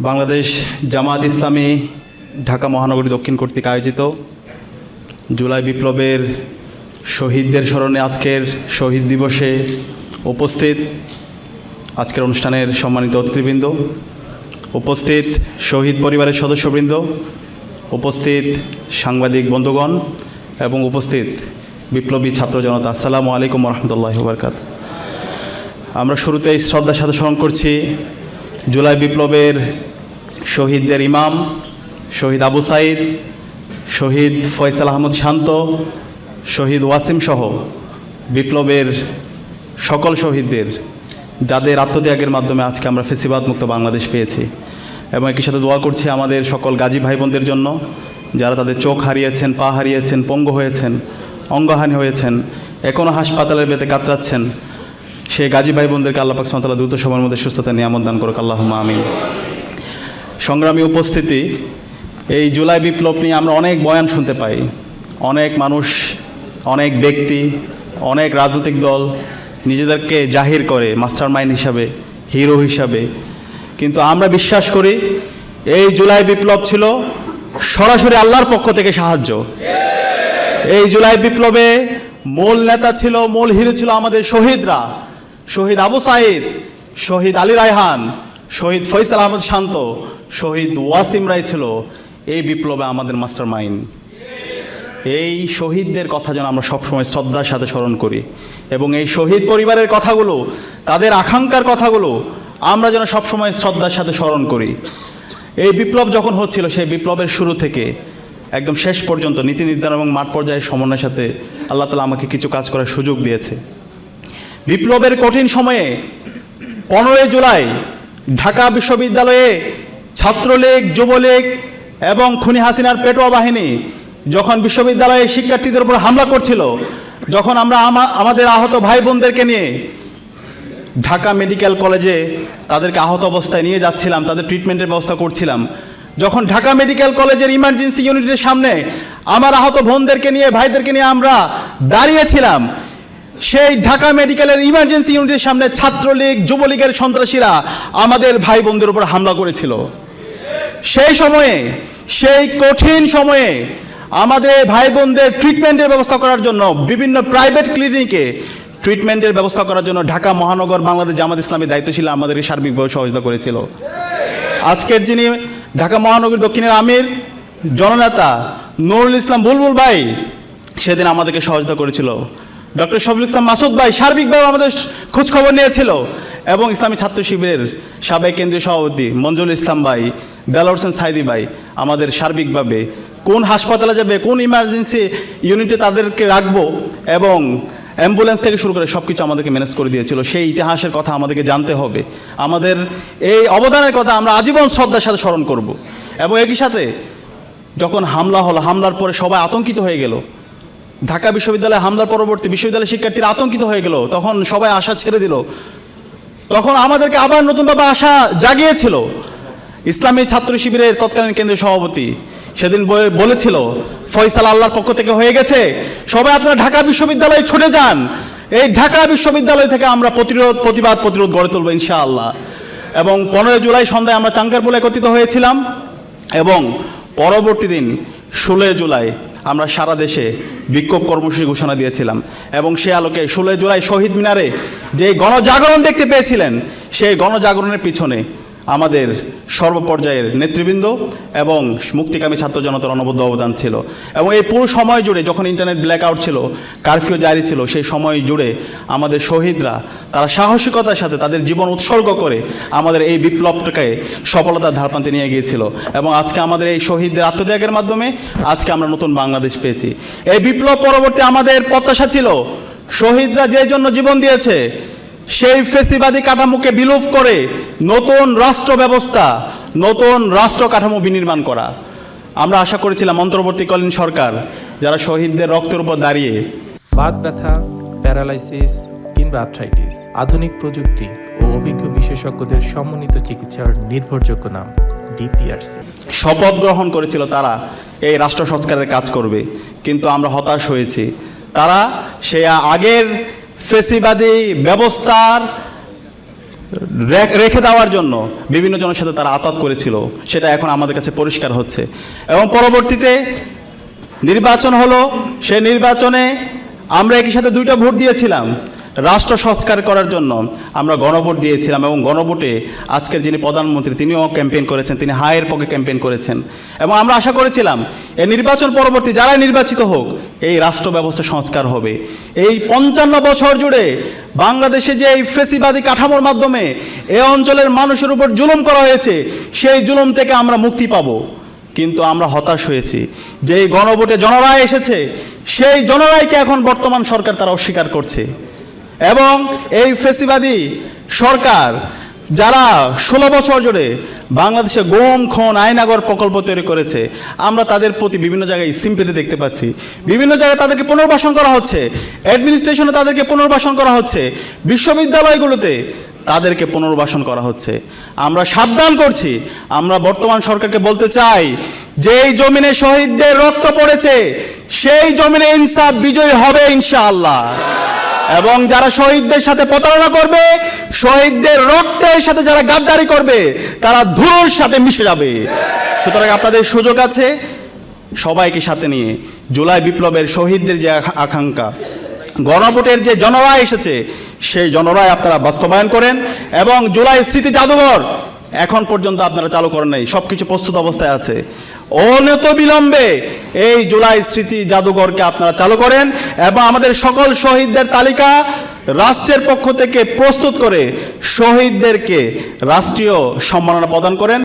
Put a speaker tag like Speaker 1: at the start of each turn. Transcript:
Speaker 1: বাংলাদেশ জামায়াত ইসলামী ঢাকা মহানগরী দক্ষিণ কর্তৃক আয়োজিত জুলাই বিপ্লবের শহীদদের স্মরণে আজকের শহীদ দিবসে উপস্থিত আজকের অনুষ্ঠানের সম্মানিত অতিথিবৃন্দ, উপস্থিত শহীদ পরিবারের সদস্যবৃন্দ, উপস্থিত সাংবাদিক বন্ধুগণ এবং উপস্থিত বিপ্লবী ছাত্র জনতা, আসসালামু আলাইকুম রহমতুল্লাহি ওয়া বারাকাতুহু। আমরা শুরুতেই শ্রদ্ধার সাথে স্মরণ করছি জুলাই বিপ্লবের শহীদদের ইমাম শহীদ আবু সাঈদ, শহীদ ফয়সাল আহমদ শান্ত, শহীদ ওয়াসিম সহ বিপ্লবের সকল শহীদদের, যাদের আত্মত্যাগের মাধ্যমে আজকে আমরা ফেসিবাদ মুক্ত বাংলাদেশ পেয়েছি। এবং একই সাথে দোয়া করছি আমাদের সকল গাজী ভাই বোনদের জন্য, যারা তাদের চোখ হারিয়েছেন, পা হারিয়েছেন, পঙ্গু হয়েছেন, অঙ্গহানি হয়েছেন, এখনও হাসপাতালের বেতে কাতরাচ্ছেন। সেই গাজী ভাই বোনদেরকে আল্লাহ পাক সুবহানাহু ওয়া তাআলা দ্রুত সময়ের মধ্যে সুস্থতা নিয়ামত দান করুক, আল্লাহুম্মা আমিন। সংগ্রামী উপস্থিতি, এই জুলাই বিপ্লব নিয়ে আমরা অনেক বয়ান শুনতে পাই, অনেক মানুষ, অনেক ব্যক্তি, অনেক রাজনৈতিক দল নিজেদেরকে জাহির করে মাস্টার মাইন্ড হিসাবে, হিরো হিসাবে। কিন্তু আমরা বিশ্বাস করি এই জুলাই বিপ্লব ছিল সরাসরি আল্লাহর পক্ষ থেকে সাহায্য। এই জুলাই বিপ্লবে মূল নেতা ছিল, মূল হিরো ছিল আমাদের শহীদরা, শহীদ আবু সাঈদ, শহীদ আলী রায়হান, শহীদ ফয়সাল আহমদ শান্ত, শহীদ ওয়াসিম রায় ছিল এই বিপ্লবে আমাদের মাস্টার মাইন্ড। এই শহীদদের কথা যেন আমরা সবসময় শ্রদ্ধার সাথে স্মরণ করি এবং এই শহীদ পরিবারের কথাগুলো, তাদের আকাঙ্ক্ষার কথাগুলো আমরা যেন সবসময় শ্রদ্ধার সাথে স্মরণ করি। এই বিপ্লব যখন হচ্ছিল, সেই বিপ্লবের শুরু থেকে একদম শেষ পর্যন্ত নীতি নির্ধারণ এবং মাঠ পর্যায়ের সমন্বয়ের সাথে আল্লাহ তাআলা আমাকে কিছু কাজ করার সুযোগ দিয়েছে। বিপ্লবের কঠিন সময়ে 15 জুলাই ঢাকা বিশ্ববিদ্যালয়ে ছাত্রলীগ, যুবলীগ এবং খুনি হাসিনার পেটোয়া বাহিনী যখন বিশ্ববিদ্যালয়ে শিক্ষার্থীদের উপর হামলা করছিল, যখন আমরা আমাদের আহত ভাই বোনদেরকে নিয়ে ঢাকা মেডিকেল কলেজে তাদেরকে আহত অবস্থায় নিয়ে যাচ্ছিলাম, তাদের ট্রিটমেন্টের ব্যবস্থা করছিলাম, যখন ঢাকা মেডিকেল কলেজের ইমার্জেন্সি ইউনিটের সামনে আমার আহত বোনদেরকে নিয়ে, ভাইদেরকে নিয়ে আমরা দাঁড়িয়েছিলাম, সেই ঢাকা মেডিকেলের ইমার্জেন্সি ইউনিটের সামনে ছাত্রলীগ, যুবলীগের সন্ত্রাসীরা আমাদের ভাই বোনদের উপর হামলা করেছিল। সেই সময়ে, সেই কঠিন সময়ে আমাদের ভাই বোনদের ট্রিটমেন্টের ব্যবস্থা করার জন্য বিভিন্ন প্রাইভেট ক্লিনিকে ট্রিটমেন্টের ব্যবস্থা করার জন্য ঢাকা মহানগর বাংলাদেশ জামাত ইসলামী দায়িত্বশীল আমাদেরকে সার্বিকভাবে সহযোগিতা করেছিল। আজকের যিনি ঢাকা মহানগরী দক্ষিণের আমির, জননেতা নুরুল ইসলাম বুলবুল ভাই সেদিন আমাদেরকে সহযোগিতা করেছিল। ডক্টর শফিকুল ইসলাম মাসুদ ভাই সার্বিকভাবে আমাদের খোঁজখবর নিয়েছিল এবং ইসলামী ছাত্র শিবিরের সাবেক কেন্দ্রীয় সভাপতি মঞ্জুল ইসলাম ভাই, দেলোয়ার হোসেন সাইদি ভাই আমাদের সার্বিকভাবে কোন হাসপাতালে যাবে, কোন ইমার্জেন্সি ইউনিটে তাদেরকে রাখবো এবং অ্যাম্বুলেন্স থেকে শুরু করে সব কিছু আমাদেরকে ম্যানেজ করে দিয়েছিল। সেই ইতিহাসের কথা আমাদেরকে জানতে হবে, আমাদের এই অবদানের কথা আমরা আজীবন শ্রদ্ধার সাথে স্মরণ করব। এবং একই সাথে যখন হামলা হলো, হামলার পরে সবাই আতঙ্কিত হয়ে গেল, ঢাকা বিশ্ববিদ্যালয়ে হামলার পরবর্তী বিশ্ববিদ্যালয়ের শিক্ষার্থীরা আতঙ্কিত হয়ে গেল, তখন সবাই আশা ছেড়ে দিল। তখন আমাদেরকে আবার নতুনভাবে আশা জাগিয়েছিল ইসলামী ছাত্র শিবিরের তৎকালীন কেন্দ্রীয় সভাপতি, সেদিন বলেছিল ফয়সালা আল্লাহর পক্ষ থেকে হয়ে গেছে, সবাই আপনারা ঢাকা বিশ্ববিদ্যালয়ে ছুটে যান, এই ঢাকা বিশ্ববিদ্যালয় থেকে আমরা প্রতিরোধ গড়ে তুলব ইনশাআল্লাহ। এবং 15 জুলাই সন্ধ্যায় আমরা চাঙ্কারপুলে একত্রিত হয়েছিলাম এবং পরবর্তী দিন 16 জুলাই আমরা সারা দেশে বিক্ষোভ কর্মসূচি ঘোষণা দিয়েছিলাম এবং সে আলোকে 16 জুলাই শহীদ মিনারে যে গণজাগরণ দেখতে পেয়েছিলেন, সেই গণজাগরণের পিছনে আমাদের সর্বপর্যায়ের নেতৃবৃন্দ এবং মুক্তিকামী ছাত্র জনতার অনবদ্য অবদান ছিল। এবং এই পুরো সময় জুড়ে যখন ইন্টারনেট ব্ল্যাকআউট ছিল, কারফিউ জারি ছিল, সেই সময় জুড়ে আমাদের শহীদরা তারা সাহসিকতার সাথে তাদের জীবন উৎসর্গ করে আমাদের এই বিপ্লবটাকে সফলতার ধারপ্রান্তে নিয়ে গিয়েছিল। এবং আজকে আমাদের এই শহীদদের আত্মত্যাগের মাধ্যমে আজকে আমরা নতুন বাংলাদেশ পেয়েছি। এই বিপ্লব পরবর্তী আমাদের প্রত্যাশা ছিল শহীদরা যে জন্য জীবন দিয়েছে সেই ফেসিবাদী কাঠামোকে বিলোপ করে নতুন রাষ্ট্র ব্যবস্থা, নতুন রাষ্ট্র কাঠামো বিনির্মাণ করা। আমরা আশা করেছিলাম অন্তর্বর্তীকালীন সরকার যারা শহীদদের রক্তের উপর দাঁড়িয়ে
Speaker 2: বাত ব্যথা, প্যারালাইসিস কিংবা আর্থ্রাইটিস, আধুনিক প্রযুক্তি ও অভিজ্ঞ বিশেষজ্ঞদের সমন্বিত চিকিৎসার নির্ভরযোগ্য নাম ডিপিআরসি।
Speaker 1: শপথ গ্রহণ করেছিল তারা এই রাষ্ট্র সংস্কারের কাজ করবে, কিন্তু আমরা হতাশ হয়েছি। তারা সে আগের ফেসিবাদী ব্যবস্থার রেখে দেওয়ার জন্য বিভিন্ন জনের সাথে তারা আতাত করেছিল, সেটা এখন আমাদের কাছে পরিষ্কার হচ্ছে। এবং পরবর্তীতে নির্বাচন হলো, সেই নির্বাচনে আমরা একই সাথে 2টা ভোট দিয়েছিলাম রাষ্ট্র সংস্কার করার জন্য। আমরা গণভোট দিয়েছিলাম এবং গণভোটে আজকের যিনি প্রধানমন্ত্রী তিনিও ক্যাম্পেইন করেছেন, তিনি হায়ের পক্ষে ক্যাম্পেইন করেছেন। এবং আমরা আশা করেছিলাম এই নির্বাচন পরবর্তী যারাই নির্বাচিত হোক এই রাষ্ট্র ব্যবস্থা সংস্কার হবে। এই 55 বছর জুড়ে বাংলাদেশে যে এই ফেসিবাদী কাঠামোর মাধ্যমে এই অঞ্চলের মানুষের উপর জুলুম করা হয়েছে, সেই জুলুম থেকে আমরা মুক্তি পাবো। কিন্তু আমরা হতাশ হয়েছি যে এই গণভোটে জনরায় এসেছে, সেই জনরায়কে এখন বর্তমান সরকার তারা অস্বীকার করছে। এবং এই ফেসিবাদী সরকার যারা 16 বছর জুড়ে বাংলাদেশে গুম, খুন, আয়নাগর প্রকল্প তৈরি করেছে, আমরা তাদের প্রতি বিভিন্ন জায়গায় সিম্পেথি দেখতে পাচ্ছি। বিভিন্ন জায়গায় তাদেরকে পুনর্বাসন করা হচ্ছে, অ্যাডমিনিস্ট্রেশনে তাদেরকে পুনর্বাসন করা হচ্ছে, বিশ্ববিদ্যালয়গুলোতে তাদেরকে পুনর্বাসন করা হচ্ছে। আমরা সাবধান করছি, আমরা বর্তমান সরকারকে বলতে চাই যে এই জমিনে শহীদদের রক্ত পড়েছে, সেই জমিনে ইনসাফ বিজয়ী হবে ইনশাআল্লাহ। এবং যারা শহীদদের সাথে প্রতারণা করবে, শহীদদের রক্তের সাথে যারা গাদ্দারি করবে, তারা ধুলোর সাথে মিশে যাবে। সুতরাং আপনাদের সুযোগ আছে সবাইকে সাথে নিয়ে জুলাই বিপ্লবের শহীদদের যে আকাঙ্ক্ষা, গণভোটের যে জনরায় এসেছে, সেই জনরায় আপনারা বাস্তবায়ন করেন। এবং জুলাই স্মৃতি জাদুঘর এখন পর্যন্ত আপনারা চালু করেন নাই, সব কিছু প্রস্তুত অবস্থায় আছে। অনত বিলম্বে এই জুলাই স্মৃতি জাদুঘরকে আপনারা চালু করেন এবং আমাদের সকল শহীদদের তালিকা রাষ্ট্রের পক্ষ থেকে প্রস্তুত করে শহীদদেরকে রাষ্ট্রীয় সম্মাননা প্রদান করেন।